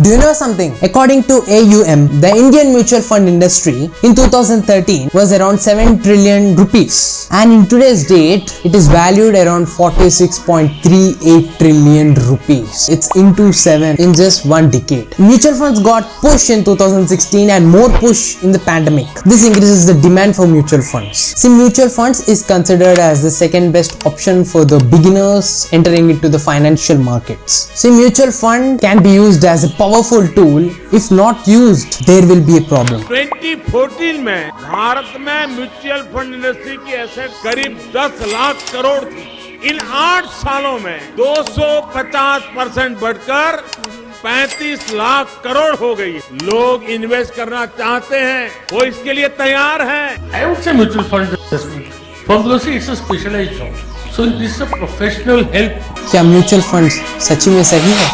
Do you know something? According to AUM, the Indian mutual fund industry in 2013 was around 7 trillion rupees. And in today's date, it is valued around 46.38 trillion rupees. It's into 7 in just one decade. Mutual funds got pushed in 2016 and more push in the pandemic. This increases the demand for mutual funds. See, mutual funds is considered as the second best option for the beginners entering into the financial markets. See, mutual fund can be used as a powerful tool. If not used, there will be a problem. 2014 में भारत में mutual fund industry की asset करीब 10 लाख करोड़ थी। इन 8 सालों में 250% बढ़कर 35 लाख करोड़ हो गई। लोग इन्वेस्ट करना चाहते हैं, वो इसके लिए तैयार हैं। I would say mutual fund investment. First, it's a specialized job. So this is a professional help. क्या म्यूचुअल फंड्स सच्ची में सही है?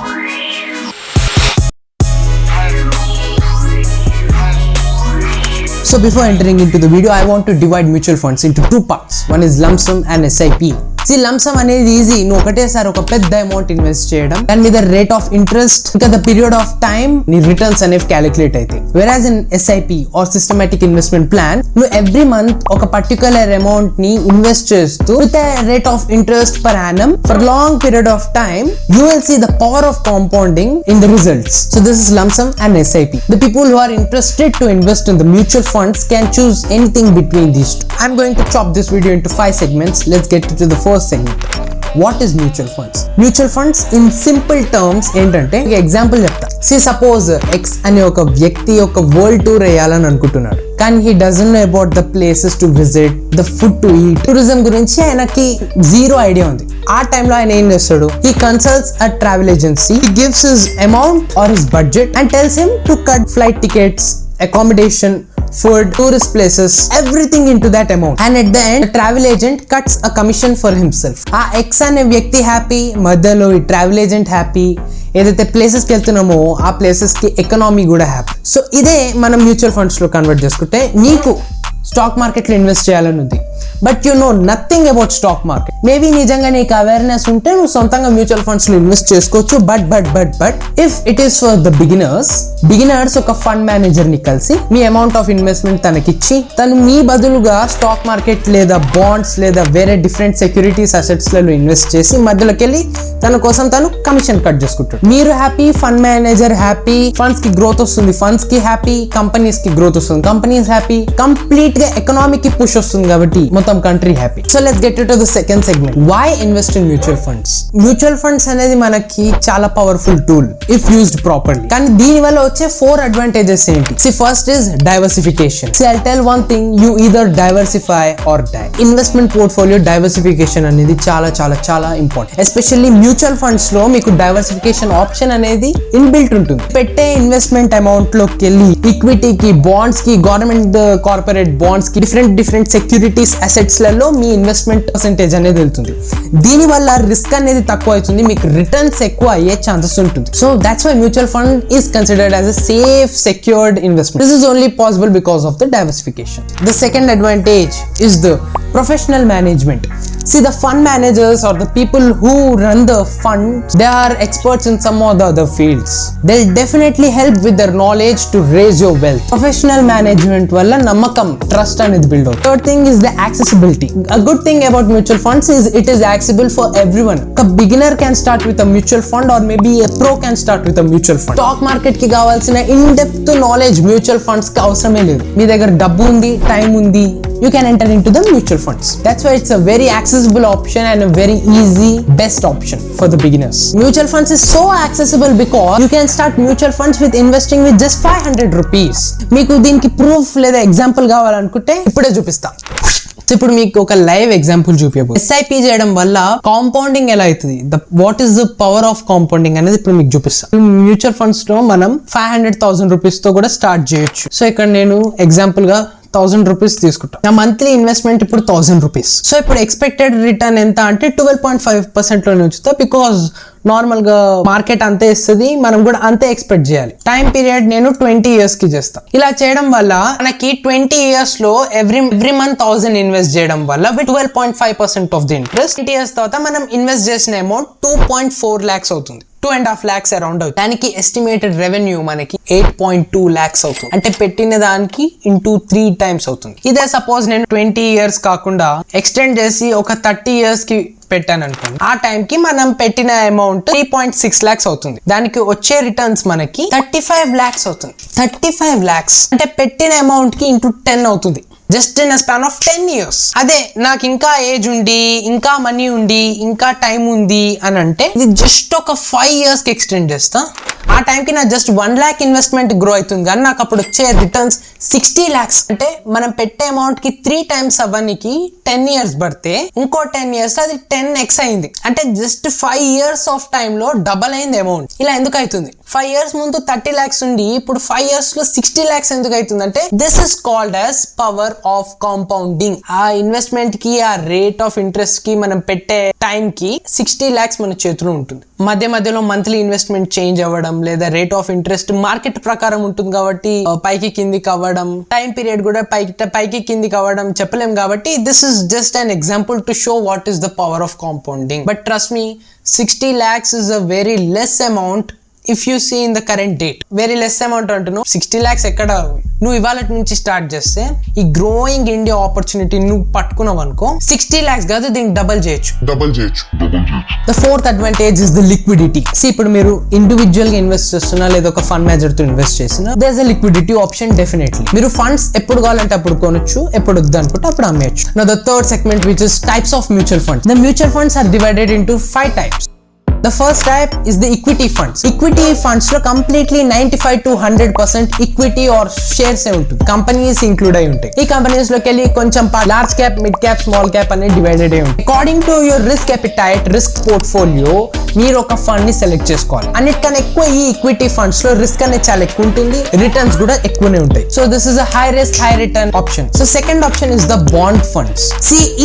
So before entering into the video, I want to divide mutual funds into two parts. One is lump sum and SIP. See, lump sum అనేది easy. నువ్వు ఒకటేసారి ఒక పెద్ద అమౌంట్ ఇన్వెస్ట్ చేయడం, దాని మీద రేట్ ఆఫ్ ఇంట్రెస్ట్ ఇంకా ద పీరియడ్ ఆఫ్ టైం నీ రిటర్న్స్ అనేవి క్యాలిక్యులేట్ అవుతాయి. Whereas in SIP or systematic investment plan, నువ్వు ఎవ్రీ మంత్ ఒక పర్టికులర్ అమౌంట్ ని ఇన్వెస్ట్ చేస్తూ with rate of interest per annum for long period of time, you will see the power of compounding in the results. So this is lump sum and SIP. The people who are interested to invest in the mutual funds can choose anything between these two. I'm going to chop this video into 5 segments. Let's get to the first segment. What is mutual funds? Mutual funds in simple terms ఏంటంటే example చెప్తా. See, suppose X అనే ఒక వ్యక్తి ఒక world tour వేయాలని అనుకుంటున్నాడు, కానీ he doesn't know about the places to visit, the food to eat. Tourism గురించి ఆయనకి జీరో ఐడియా ఉంది. ఆ టైంలో ఆయన ఏం చేస్తాడు? He consults a travel agency. He gives his amount or his budget and tells him to cut flight tickets, accommodation, food, tourist places, everything into that amount. And at the end, the travel agent cuts a commission for himself. ఆ X అనే వ్యక్తి happy, మధ్యలో ఈ travel agent happy. ఏదైతే ప్లేసెస్కి వెళ్తున్నామో ఆ ప్లేసెస్కి economy కూడా హ్యాపీ. సో ఇదే మనం మ్యూచువల్ ఫండ్స్లో కన్వర్ట్ చేసుకుంటే, నీకు స్టాక్ మార్కెట్లో ఇన్వెస్ట్ చేయాలని ఉంది, but you know nothing about stock market. Maybe నిజంగా నీకు అవేర్నెస్ ఉంటే నువ్వు సొంతంగా మ్యూచువల్ ఫండ్స్ లో ఇన్వెస్ట్ చేసుకోవచ్చు. But if it is for the beginners ఒక ఫండ్ మేనేజర్ ని కలిసి మీ అమౌంట్ ఆఫ్ ఇన్వెస్ట్మెంట్ తనకిచ్చి, తను మీ బదులుగా స్టాక్ మార్కెట్ లేదా బాండ్స్ లేదా వేరే డిఫరెంట్ సెక్యూరిటీస్ అసెట్స్ లలో ఇన్వెస్ట్ చేసి మధ్యలోకి వెళ్ళి తన కోసం తను కమిషన్ కట్ చేసుకుంటాడు. మీరు happy, fund manager happy, funds కి గ్రోత్ వస్తుంది, ఫండ్స్ కి హ్యాపీ, కంపెనీస్ కి గ్రోత్ వస్తుంది, కంపెనీస్ హ్యాపీ, కంప్లీట్ గా ఎకనామిక్ కి పుష్ వస్తుంది కాబట్టి మొత్తం country happy. So let's get to the second segment. Why invest in mutual funds? Mutual funds అనేది మనకి చాలా powerful tool if used properly. కానీ దీని వల్ల వచ్చే 4 అడ్వాంటేజెస్ ఏంటి? See, first is diversification. See, I'll tell one thing, you either diversify or die. Investment portfolio diversification అనేది చాలా చాలా చాలా ఇంపార్టెంట్. ఎస్పెషల్లీ మ్యూచువల్ ఫండ్స్ లో మీకు డైవర్సిఫికేషన్ ఆప్షన్ అనేది ఇన్బిల్ట్ ఉంటుంది. పెట్టే ఇన్వెస్ట్మెంట్ అమౌంట్ లోకి వెళ్ళి ఈక్విటీకి, బాండ్స్ కి, గవర్నమెంట్ కార్పొరేట్ బాండ్స్ కి, డిఫరెంట్ సెక్యూరిటీస్ అసెట్స్ లలో మీ ఇన్వెస్ట్మెంట్ పర్సెంటేజ్ అనేది వెళ్తుంది. దీని వల్ల రిస్క్ అనేది తక్కువ అవుతుంది, మీకు రిటర్న్స్ ఎక్కువ అయ్యే ఛాన్సెస్ ఉంటుంది. So that's why mutual fund is considered as a safe, secured investment. This is only possible because of the diversification. The second advantage is the professional management. See, the fund managers or the people who run the fund, they are experts in some or the other fields. They'll definitely help with their knowledge to raise your wealth. Professional management valla namakam, trust anedi build out. Third thing is the accessibility. A good thing about mutual funds is it is accessible for everyone. A beginner can start with a mutual fund, or maybe a pro can start with a mutual fund. Stock market ki kavalsina in depth knowledge mutual funds ki avasarame ledhu. మీ దగ్గర డబ్బు ఉంది, time ఉంది, you can enter into the mutual funds. That's why it's a very accessible option and a very easy, best option for the beginners. Mutual funds is so accessible because you can start mutual funds with investing with just 500 rupees. మీకు దీనికి proof లేదా example కావాలనుకుంటే ఇప్పుడే చూపిస్తా. ఇప్పుడు మీకు ఒక live example చూపించబోతుంది. SIP చేయడం వల్ల కాంపౌండింగ్ ఎలా అవుతుంది, what is the power of compounding అనేది ఇప్పుడు మీకు చూపిస్తాను. మ్యూచువల్ ఫండ్స్ లో మనం 500,000 రూపీస్ తో కూడా స్టార్ట్ చేయొచ్చు. సో ఇక్కడ నేను ఎగ్జాంపుల్ గా 1000 రూపీస్ తీసుకుంటా. నా మంత్లీ ఇన్వెస్ట్మెంట్ ఇప్పుడు 1000 రూపీస్. సో ఇప్పుడు ఎక్స్పెక్టెడ్ రిటర్న్ ఎంత అంటే 12.5% లో ఉంచుతా. బికాస్ నార్మల్ గా మార్కెట్ అంతే ఇస్తుంది, మనం కూడా అంతే ఎక్స్పెక్ట్ చేయాలి. టైం పీరియడ్ నేను 20 years కి చేస్తా. ఇలా చేయడం వల్ల మనకి 20 years లో ఎవ్రీ మంత్ 1000 ఇన్వెస్ట్ చేయడం వల్ల 12.5% ఆఫ్ ది ఇంట్రెస్ట్. 20 years తర్వాత మనం ఇన్వెస్ట్ చేసిన అమౌంట్ 2.4 lakhs అవుతుంది. 2.5 lakhs అరౌండ్ అవుతుంది. దానికి ఎస్టిమేటెడ్ రెవెన్యూ మనకి 8.2 lakhs అవుతుంది. అంటే పెట్టిన దానికి ఇంటూ 3 times అవుతుంది. ఇదే సపోజ్ నేను 20 years కాకుండా ఎక్స్టెండ్ చేసి ఒక 30 years కి పెట్టాను అనుకోండి, ఆ టైం కి మనం పెట్టిన అమౌంట్ 3.6 lakhs అవుతుంది. దానికి వచ్చే రిటర్న్స్ మనకి 35 lakhs అవుతుంది. 35 lakhs అంటే పెట్టిన అమౌంట్ కి ఇంటూ 10 అవుతుంది. Just in a span of 10 years. అదే నాకు ఇంకా ఏజ్ ఉండి, ఇంకా మనీ ఉండి, ఇంకా టైం ఉంది అని అంటే ఇది జస్ట్ ఒక 5 years కి ఎక్స్టెండ్ చేస్తా. ఆ టైంకి నా జస్ట్ 1 lakh ఇన్వెస్ట్మెంట్ గ్రో అవుతుంది, కానీ నాకు అప్పుడు వచ్చే రిటర్న్స్ 60 lakhs. అంటే మనం పెట్టే అమౌంట్ కి 3 times అవ్వడానికి 10 years పడితే ఇంకో 10 years అది 10x అయింది. అంటే జస్ట్ 5 years ఆఫ్ టైమ్ లో డబల్ అయింది అమౌంట్. ఇలా ఎందుకు అవుతుంది? 5 years ముందు 30 lakhs ఉండి ఇప్పుడు 5 years లో 60 lakhs ఎందుకు అవుతుంది అంటే this is called as power of compounding. ఆ ఇన్వెస్ట్మెంట్ కి, ఆ రేట్ ఆఫ్ ఇంట్రెస్ట్ కి, మనం పెట్టే టైం కి 60 lakhs మన చేతిలో ఉంటుంది. మధ్య మధ్యలో మంత్లీ ఇన్వెస్ట్మెంట్ చేంజ్ అవ్వడం లేదా రేట్ ఆఫ్ ఇంట్రెస్ట్ మార్కెట్ ప్రకారం ఉంటుంది కాబట్టి పైకి కిందికి అవ్వడం, టైం పీరియడ్ కూడా పైకి కిందికి అవ్వడం చెప్పలేం. కాబట్టి this is just an example to show what is the power of compounding. But trust me, 60 lakhs is a very less amount if you see in the current date. Very less amount అంటున్నావు. 60 lakhs ఎక్కడ? నువ్వు ఇవాళ నుంచి start చేస్తే ఈ growing India opportunity నువ్వు పట్టుకున్నావు అనుకో, 60 lakhs కాదు, దీనికి డబల్ చేయొచ్చు. The fourth advantage is the liquidity. ఇప్పుడు మీరు ఇండివిజువల్ గా ఇన్వెస్ట్ చేస్తున్నా లేదా ఒక ఫండ్ మేనేజర్ తో ఇన్వెస్ట్ చేసినా, there is a liquidity option definitely. మీరు ఫండ్స్ ఎప్పుడు కావాలంటే అప్పుడు కొనొచ్చు, ఎప్పుడు వద్దు అనుకుంటే అప్పుడు అమ్మేయచ్చు. Now the third segment, which is types of mutual funds. The mutual funds are divided into 5 types. The first type is the equity funds. Equity funds లో completely 95 to 100% equity or shares ఏ ఉంటుంది. Companies include అయి ఉంటాయి. ఈ companies లోకి వెళ్ళి కొంచెం large cap, mid cap, small cap అనేది divided అయి ఉంటాయి. According to your risk appetite, risk portfolio, మీరు ఒక ఫండ్ ని సెలెక్ట్ చేసుకోవాలి. అన్నిటికన్నా ఎక్కువ ఈ ఈక్విటీ ఫండ్స్ లో రిస్క్ అనేది చాలా ఎక్కువ ఉంటుంది, రిటర్న్స్ కూడా ఎక్కువనే ఉంటాయి. So this is a high risk high return option. So second option is the bond funds.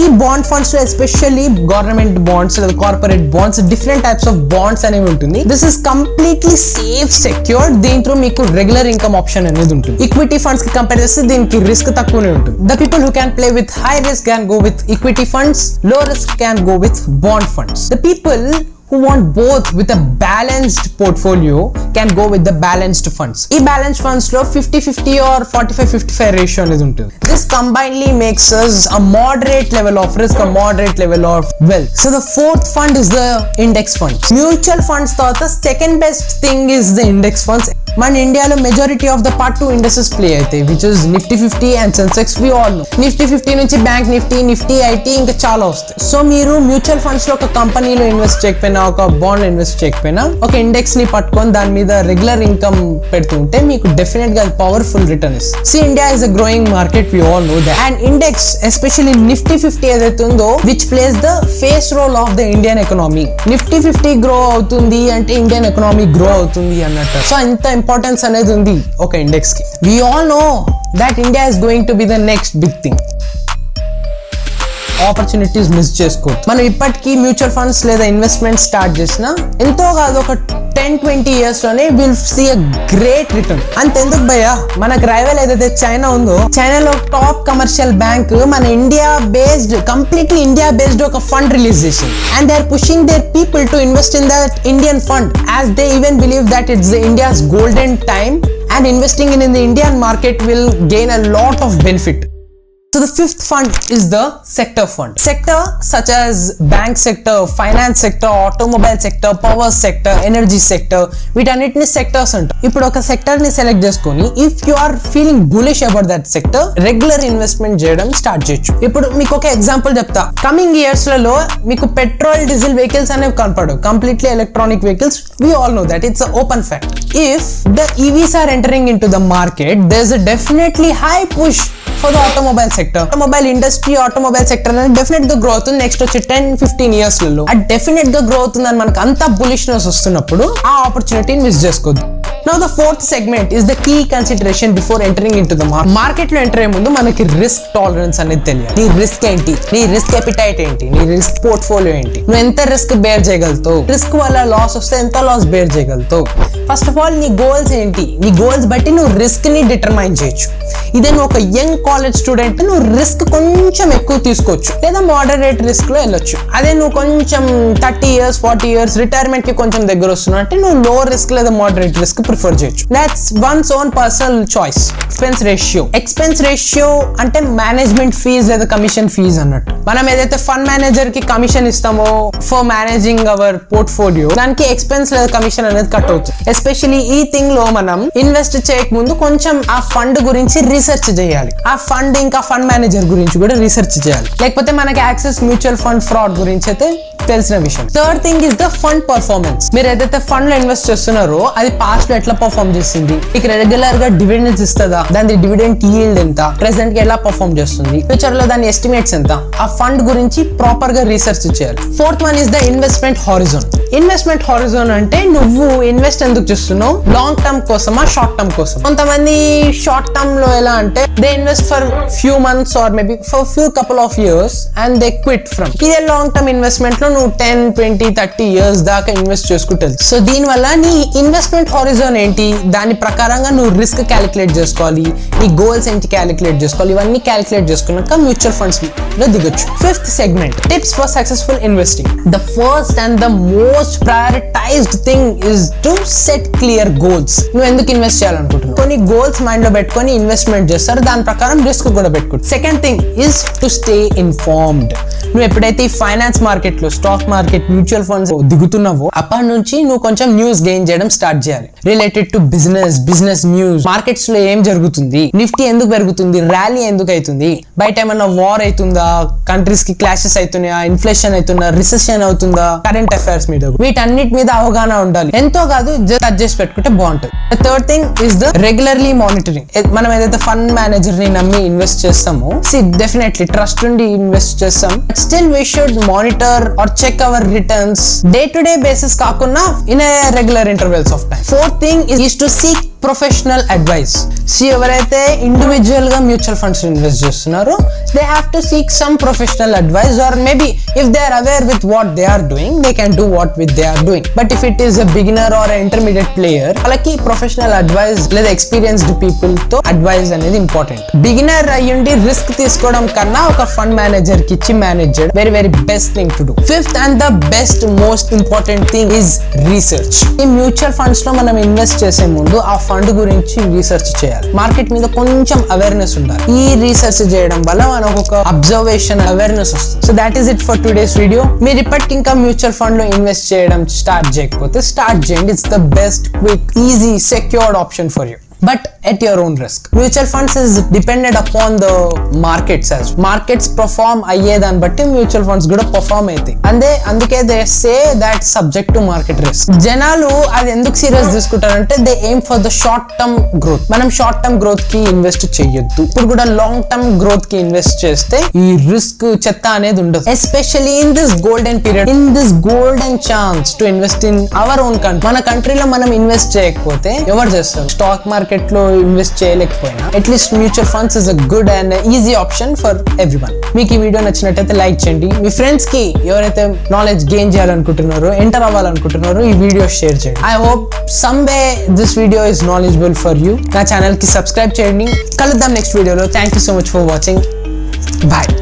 ఈ బాండ్ ఫండ్స్ లో ఎస్పెషల్లీ గవర్నమెంట్ బాండ్స్ లేదా corporate bonds, different types of wands అనేవి ఉంటుంది. This is completely safe, secured. దీంట్లో మీకు regular income option అనేది ఉంటుంది. Equity funds కి కంపేర్ చేస్తే దీనికి రిస్క్ తక్కువనే ఉంటుంది. The people who can play with high risk can go with equity funds, low risk can go with bond funds. The people who want both with a balanced portfolio can go with the balanced funds. ఈ balanced funds లో 50-50 or 45-55 ratio అనేది ఉంటుంది. This combinedly makes us a moderate level of risk, a moderate level of wealth. So the fourth fund is the index funds. Mutual funds తర్వాత second best thing is the index funds. మన ఇండియాలో majority of the part 2 indexes play అవుతాయి, which is Nifty 50 and Sensex. We all know Nifty 50 నుంచి bank Nifty, Nifty IT, ఇంకా చాలా వస్తాయి. So మీరు mutual funds లో ఒక కంపెనీలో ఇన్వెస్ట్ చేయకపోయినా, ఒక బాండ్ ఇన్వెస్ట్ చేయకపోయినా, ఒక ఇండెక్స్ ని పట్టుకొని దాని మీద రెగ్యులర్ ఇన్కమ్ పెడుతుంటే మీకు డెఫినెట్ గా పవర్ఫుల్ రిటర్న్ ఇస్తుంది. See India is a growing market, we all know that. And index especially Nifty 50 ఏదైతే ఉందో, which plays the face role of the Indian economy. Nifty 50 grow అవుతుంది అంటే ఇండియన్ ఎకనామీ గ్రో అవుతుంది అన్నట్టు. సో ఇంత ఇంపార్టెన్స్ అనేది ఉంది ఒక ఇండెక్స్ కి. We all know that India is going to be the next big thing. Opportunities miss చేసుకోవద్దు. మనం ఇప్పటికీ మ్యూచువల్ ఫండ్స్ లేదా ఇన్వెస్ట్మెంట్ స్టార్ట్ చేసినా ఎంతో కాదు ఒక 10-20 years లోనే will see a great return. అంతెందుకు భయ్యా, మనకు రైవల్ ఏదైతే చైనా ఉందో, చైనాలో టాప్ కమర్షియల్ బ్యాంక్ మన India based, completely India based ఒక ఫండ్ రిలీజ్ చేసింది. And they are pushing their people to invest in that Indian fund, as they even believe that it's the India's golden time and investing in the Indian market will gain a lot of benefit. So the fifth fund is the sector fund. Sector such as bank sector, finance sector, automobile sector, power sector, energy sector, వీటన్నిటిని sectors అంటారు. ఇప్పుడు ఒక sector ని select చేసుకొని if you are feeling bullish about that sector, regular investment చేయడం start చేయొచ్చు. ఇప్పుడు మీకు ఒక ఎగ్జాంపుల్ చెప్తా. కమింగ్ ఇయర్స్ లలో మీకు పెట్రోల్, డీజిల్ వెహికల్స్ అనేవి కనపడవు, completely electronic vehicles. We all know that, it's open fact. If the EVs are entering into the market, there's a definitely high push for the automobile sector. Automobile industry, automobile sector అనేది definite గా grow అవుతుంది next వచ్చే 10-15 years లలో. అది definite గా grow అవుతుందని మనకు అంత బులిష్నెస్ వస్తున్నప్పుడు ఆ ఆపర్చునిటీని మిస్ చేసుకోవద్దు. Now the fourth segment is the key consideration before entering into the market. Market లో ఎంటర్ అయ్యే ముందు మనకి రిస్క్ టాలరెన్స్ అనేది తెలియాలి. నీ రిస్క్ ఏంటి, నీ రిస్క్ ఎపిటైట్ ఏంటి, నీ రిస్క్ పోర్ట్ఫోలియో ఏంటి, నువ్వు ఎంత రిస్క్ బేర్ చేయగలుగుతావు, రిస్క్ వల్ల లాస్ వస్తే ఎంత లాస్ బేర్ చేయగలుగుతావు. ఫస్ట్ ఆఫ్ ఆల్ నీ గోల్స్ ఏంటి, నీ గోల్స్ బట్టి నువ్వు రిస్క్ ని డిటర్మైన్ చేయొచ్చు. ఇదే నువ్వు ఒక యంగ్ కాలేజ్ స్టూడెంట్, నువ్వు రిస్క్ కొంచెం ఎక్కువ తీసుకోవచ్చు లేదా మోడరేట్ రిస్క్ లో వెళ్ళొచ్చు. అదే నువ్వు కొంచెం 30 years 40 years రిటైర్మెంట్ కి కొంచెం దగ్గర వస్తున్నావు అంటే నువ్వు లో రిస్క్ లేదా మోడరేట్ రిస్క్ ప్రిఫర్ చేయొచ్చు. That's once own personal choice. Expense ratio అంటే మేనేజ్మెంట్ ఫీజ్ లేదా కమిషన్ ఫీజ్ అన్నట్టు. మనం ఏదైతే ఫండ్ మేనేజర్ కి కమిషన్ ఇస్తామో ఫర్ మేనేజింగ్ అవర్ పోర్ట్ఫోలియో, దానికి ఎక్స్పెన్స్ లేదా కమిషన్ అనేది కట్ అవుతుంది. ఎస్పెషల్లీ ఈ థింగ్ లో మనం ఇన్వెస్ట్ చేయక ముందు కొంచెం ఆ ఫండ్ గురించి రీసెర్చ్ చేయాలి. ఆ ఫండ్ ఇంకా ఫండ్ మేనేజర్ గురించి కూడా రీసెర్చ్ చేయాలి. లేకపోతే మనకి యాక్సెస్ మ్యూచువల్ ఫండ్ ఫ్రాడ్ గురించి అయితే తెలిసిన విషయం. Third thing is the fund performance. మీరు ఏదైతే ఫండ్ లో ఇన్వెస్ట్ చేస్తున్నారో అది పాస్ట్ లో ఎట్లా పర్ఫార్మ్ చేసింది, మీకు రెగ్యులర్ గా డివిడెండ్స్ ఇస్తుందా, దాని డివిడెండ్ ఈల్డ్ ఎంత, ప్రెసెంట్ కి ఎలా పర్ఫార్మ్ చేస్తుంది, ఫ్యూచర్ లో దాని ఎస్టిమేట్స్ ఎంత, ఆ ఫండ్ గురించి ప్రాపర్ గా రీసెర్చ్ చేయాలి. Fourth one is the investment horizon. Investment horizon అంటే నువ్వు ఇన్వెస్ట్ ఎందుకు చేస్తున్నావు, లాంగ్ టర్మ్ కోసమా షార్ట్ టర్మ్ కోసం. కొంతమంది షార్ట్ టర్మ్ లో ఎలా అంటే they invest for few months or maybe for few couple of years and they quit from. ఇదే లాంగ్ టర్మ్ ఇన్వెస్ట్మెంట్ లో నువ్వు 10, 20, 30 years దాకా ఇన్వెస్ట్ చేసుకుంటావు. సో దీని వల్ల నీ ఇన్వెస్ట్మెంట్ హారిజోన్ ఏంటి, దాని ప్రకారంగా నువ్వు రిస్క్ క్యాలిక్యులేట్ చేసుకోవాలి, నీ గోల్స్ ఏంటి క్యాలిక్యులేట్ చేసుకోవాలి. ఇవన్నీ క్యాలిక్యులేట్ చేసుకున్నాక మ్యూచువల్ ఫండ్స్ లో దిగొచ్చు. Fifth segment, tips for successful investing. The first and the most prioritised thing is to set clear goals. నువ్వు ఎందుకు ఇన్వెస్ట్ చేయాలనుకుంటున్నావు, కొన్ని గోల్స్ మైండ్ లో పెట్టుకొని ఇన్వెస్ట్మెంట్ చేస్తారు, దాని ప్రకారం రిస్క్ కూడా పెట్టుకుంటారు. Second thing is to stay informed. నువ్వు ఎప్పుడైతే ఈ ఫైనాన్స్ మార్కెట్ లో, స్టాక్ మార్కెట్, మ్యూచువల్ ఫండ్స్ దిగుతున్నావో అప్పటి నుంచి నువ్వు కొంచెం న్యూస్ గెయిన్ చేయడం స్టార్ట్ చేయాలి. Related to business news, markets లో ఏం జరుగుతుంది, నిఫ్టీ ఎందుకు పెరుగుతుంది, ర్యాలీ ఎందుకు అవుతుంది, బయట ఏమన్నా వార్ అవుతుందా, కంట్రీస్ కి క్లాషెస్ అవుతున్నాయా, ఇన్ఫ్లేషన్ అవుతుందా, రిసెషన్ అవుతుందా, కరెంట్ అఫైర్స్ మీద వీటన్నిటి మీద అవగాహన ఉండాలి. ఎంతో కాదు జస్ట్ చేసి పెట్టుకుంటే బాగుంటుంది. Third thing is the regularly monitoring. మనం ఏదైతే ఫండ్ మేనేజర్ ని నమ్మి ఇన్వెస్ట్ చేస్తామో డెఫినెట్లీ ట్రస్ట్ ఉండి ఇన్వెస్ట్ చేస్తాం, still we should monitor or check our returns day to day basis కాకుండా in a regular intervals of time. Fourth thing is to seek professional advice. ఎవరైతే individual గా mutual funds invest చేస్తున్నారో they have to seek some professional advice or maybe if they are aware with what they are doing they can do what with they are doing. But if it is a beginner or intermediate player, వాళ్ళకి professional advice లేదా experienced people తో advice అనేది important. Beginner అయ్యుండి risk తీసుకోవడం కన్నా ఒక fund manager కి ఇచ్చి మేనేజ్ చేయడం very very best thing to do. Fifth and the best most important thing is research. ఈ మ్యూచువల్ ఫండ్స్ లో మనం ఇన్వెస్ట్ చేసే ముందు ఆ ఫండ్ గురించి రీసెర్చ్ చేయాలి. మార్కెట్ మీద కొంచెం అవేర్నెస్ ఉండాలి. ఈ రీసెర్చ్ చేయడం వల్ల మనకు ఒక అబ్జర్వేషన్ అవేర్నెస్ వస్తుంది. So that is it for today's video. మీరు ఇప్పటికి ఇంకా మ్యూచువల్ ఫండ్ లో ఇన్వెస్ట్ చేయడం స్టార్ట్ చేయకపోతే స్టార్ట్ చేయండి. It's the best, quick, easy, secured option for you. But at your own risk. Mutual funds is dependent upon the markets as well. Markets perform అయ్యేదాన్ని బట్టి mutual funds కూడా perform అవుతాయి. అందుకే they say that subject to market risk. జనాలు అది ఎందుకు serious తీసుకుంటారంటే they aim for the short term growth. మనం షార్ట్ టర్మ్ గ్రోత్ కి ఇన్వెస్ట్ చేయొద్దు. ఇప్పుడు కూడా లాంగ్ టర్మ్ గ్రోత్ కి ఇన్వెస్ట్ చేస్తే ఈ రిస్క్ చెత్త అనేది ఉండదు. Especially in this golden period, in this golden chance to invest in our own country. మన కంట్రీలో మనం ఇన్వెస్ట్ చేయకపోతే ఎవరు చేస్తారు? స్టాక్ మార్కెట్ లో ఇన్వెస్ట్ చేయలేకపోయినా at least mutual funds is a good and easy option for everyone. మీకు ఈ వీడియో నచ్చినట్టయితే లైక్ చేయండి. మీ ఫ్రెండ్స్ కి ఎవరైతే నాలెడ్జ్ గెయిన్ చేయాలనుకుంటున్నారో, ఎంటర్ అవ్వాలనుకుంటున్నారో ఈ వీడియో షేర్ చేయండి. I hope some way this video is knowledgeable for you. నా ఛానల్ కి సబ్స్క్రైబ్ చేయండి. కలుద్దాం నెక్స్ట్ వీడియోలో. Thank you so much for watching. Bye.